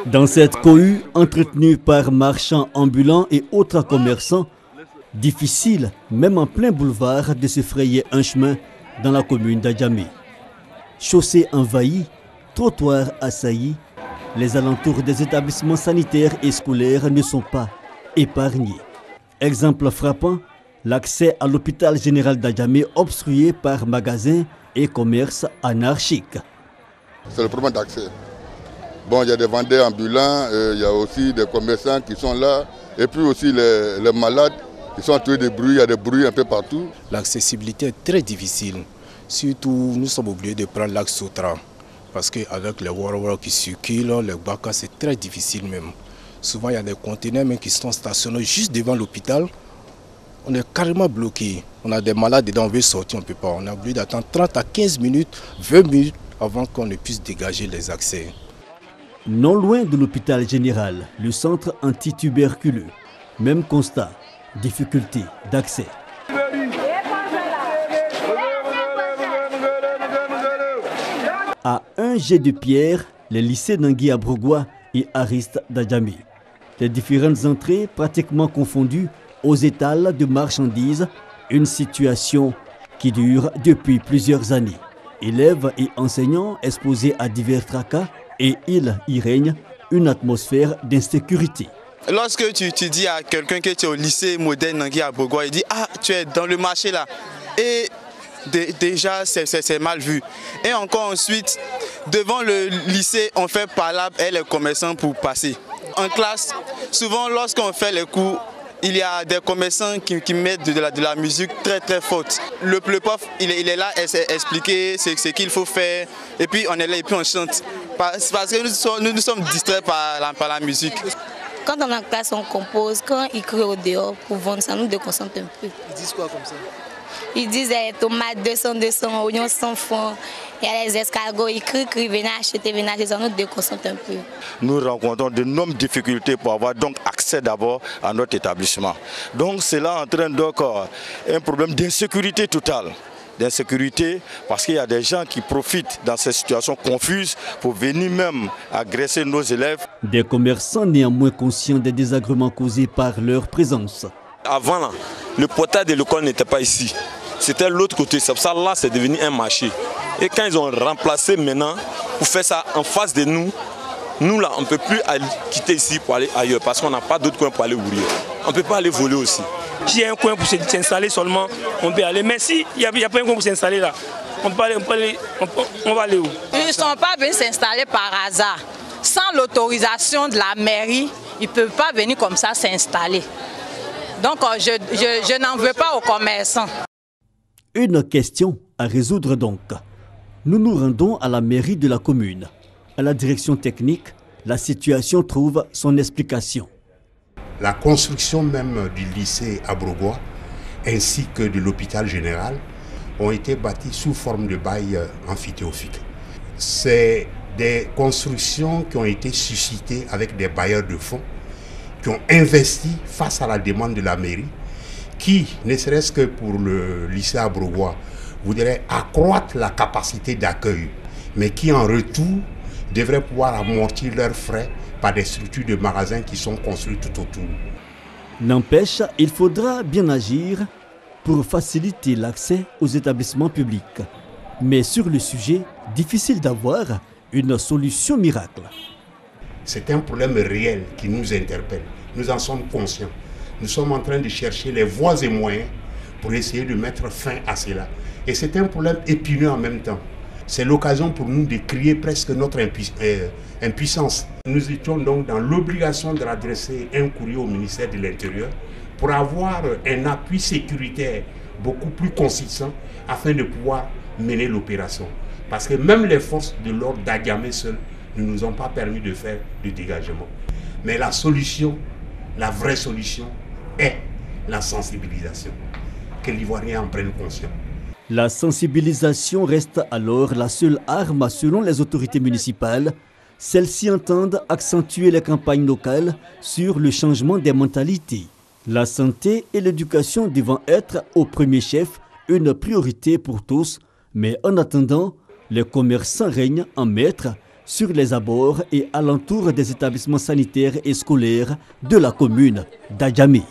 Dans cette cohue entretenue par marchands ambulants et autres commerçants, difficile, même en plein boulevard, de se frayer un chemin dans la commune d'Adjamé. Chaussées envahies, trottoirs assaillis, les alentours des établissements sanitaires et scolaires ne sont pas épargnés. Exemple frappant, l'accès à l'hôpital général d'Adjamé obstrué par magasins et commerces anarchiques. C'est le problème d'accès. Bon, il y a des vendeurs ambulants, il y a aussi des commerçants qui sont là, et puis aussi les malades qui sont entourés de bruit, il y a des bruits un peu partout. L'accessibilité est très difficile, surtout nous sommes obligés de prendre l'axe Sotra, parce qu'avec les Wara qui circulent, les Baka, c'est très difficile même. Souvent il y a des conteneurs même qui sont stationnés juste devant l'hôpital, on est carrément bloqué. On a des malades dedans, on veut sortir, on ne peut pas. On est obligé d'attendre 30 à 15 minutes, 20 minutes avant qu'on ne puisse dégager les accès. Non loin de l'hôpital général, le centre antituberculeux. Même constat, difficulté d'accès. À un jet de pierre, les lycées Nangui à Brogoua et Ariste d'Adjamé. Les différentes entrées pratiquement confondues aux étals de marchandises, une situation qui dure depuis plusieurs années. Élèves et enseignants exposés à divers tracas et il y règne une atmosphère d'insécurité. Lorsque tu dis à quelqu'un que tu es au lycée moderne Nangui à Brogoua, il dit « Ah, tu es dans le marché là ». Et déjà, c'est mal vu. Et encore ensuite, devant le lycée, on fait palabre et les commerçants pour passer. En classe, souvent lorsqu'on fait les cours, il y a des commerçants qui mettent de la musique très très forte. Le prof, il est là à expliquer ce qu'il faut faire. Et puis on est là et puis on chante. Parce que nous sommes distraits par la musique. Quand on est en classe, on compose. Quand ils crient au dehors pour vendre, ça nous déconcentre un peu. Ils disent quoi comme ça? Ils disent tomates 200, oignons 100 francs. Il y a les escargots, ils crient, venez acheter, ça nous déconcentre un peu. Nous rencontrons d'énormes difficultés pour avoir donc accès d'abord à notre établissement. Donc cela entraîne donc un problème d'insécurité totale. D'insécurité parce qu'il y a des gens qui profitent dans ces situations confuses pour venir même agresser nos élèves. Des commerçants néanmoins conscients des désagréments causés par leur présence. Avant, là, le portail de l'école n'était pas ici. C'était l'autre côté. C'est pour ça là, c'est devenu un marché. Et quand ils ont remplacé maintenant, pour faire ça en face de nous, nous là, on ne peut plus quitter ici pour aller ailleurs parce qu'on n'a pas d'autre coin pour aller ouvrir. On ne peut pas aller voler aussi. S'il y a un coin pour s'installer seulement, on peut aller. Mais s'il n'y a pas un coin pour s'installer là, on va aller où? Ils ne sont pas venus s'installer par hasard. Sans l'autorisation de la mairie, ils ne peuvent pas venir comme ça s'installer. Donc je n'en veux pas aux commerçants. Une question à résoudre donc. Nous nous rendons à la mairie de la commune. À la direction technique, la situation trouve son explication. La construction même du lycée à Brogoua ainsi que de l'hôpital général ont été bâtis sous forme de bail amphithéophile. C'est des constructions qui ont été suscitées avec des bailleurs de fonds qui ont investi face à la demande de la mairie qui, ne serait-ce que pour le lycée à Brogoua, voudrait accroître la capacité d'accueil, mais qui en retour devraient pouvoir amortir leurs frais par des structures de magasins qui sont construites tout autour. N'empêche, il faudra bien agir pour faciliter l'accès aux établissements publics. Mais sur le sujet, difficile d'avoir une solution miracle. C'est un problème réel qui nous interpelle. Nous en sommes conscients. Nous sommes en train de chercher les voies et moyens pour essayer de mettre fin à cela. Et c'est un problème épineux en même temps. C'est l'occasion pour nous de crier presque notre impuissance. Nous étions donc dans l'obligation de adresser un courrier au ministère de l'Intérieur pour avoir un appui sécuritaire beaucoup plus consistant afin de pouvoir mener l'opération. Parce que même les forces de l'ordre d'Adjamé seules ne nous ont pas permis de faire le dégagement. Mais la solution, la vraie solution, est la sensibilisation. Que l'Ivoirien en prenne conscience. La sensibilisation reste alors la seule arme selon les autorités municipales. Celles-ci entendent accentuer les campagnes locales sur le changement des mentalités. La santé et l'éducation devant être au premier chef une priorité pour tous. Mais en attendant, les commerçants règnent en maître sur les abords et alentours des établissements sanitaires et scolaires de la commune d'Adjamé.